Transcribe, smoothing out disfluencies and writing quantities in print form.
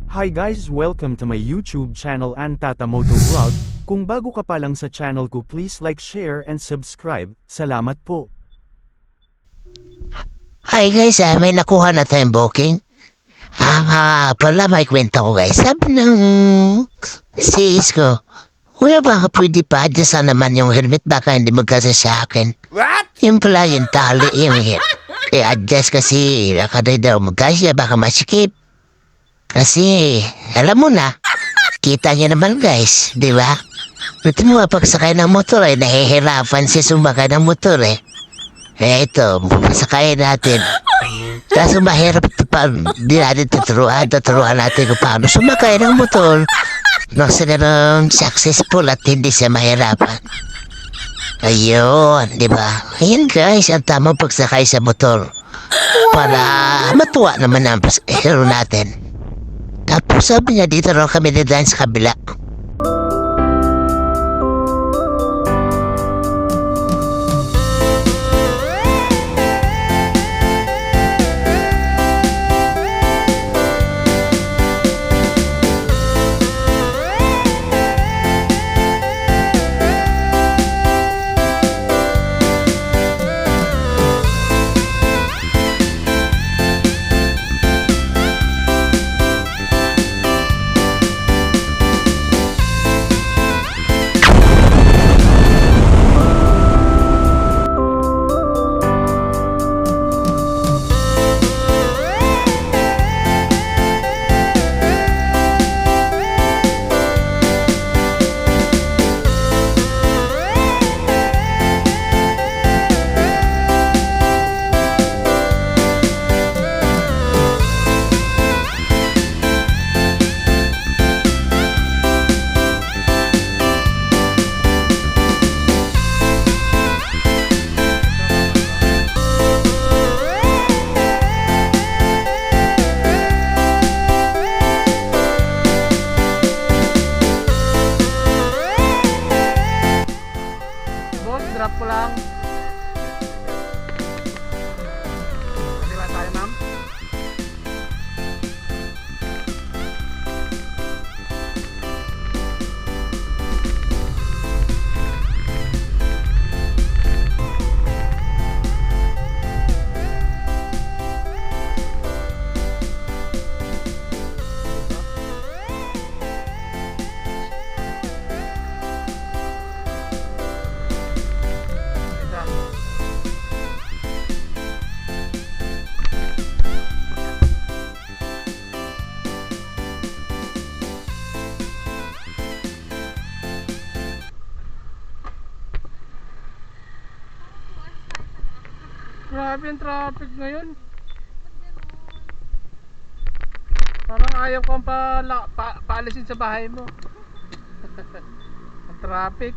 Hi guys, welcome to my YouTube channel Antatamoto Vlog. Kung bago ka pa lang sa channel ko, please like, share and subscribe. Salamat po. Hi guys, may nakuha na tayong booking. Pala may kwenta ko guys. Sabi ng sis ko, kuya baka pwede pa adjust naman yung helmet, baka hindi magkasa sa akin. What? Yung pala yung tali, yung hit. I-adjust kasi, baka daw magkasya, baka masikip. Kasi, alam mo na, kita niyo naman guys, di ba? Ito mo, pagsakay ng motor nahihirapan siya sumakay ng motor ito, pasakayin natin. Kaso mahirap ito pa, di natin tuturuan natin kung paano sumakay ng motor. Nang sinarang successful at hindi siya mahirapan. Ayun, di ba? Ayun guys, ang tamang pagsakay sa motor. Para matuwa naman ang hero natin. Tapos sabi niya, dito raw kami na dance sa kabila. Drop ko lang. Di ba tayo, ma'am? Grabe yung traffic ngayon. Parang ayaw kong paalisin sa bahay mo. Ang traffic.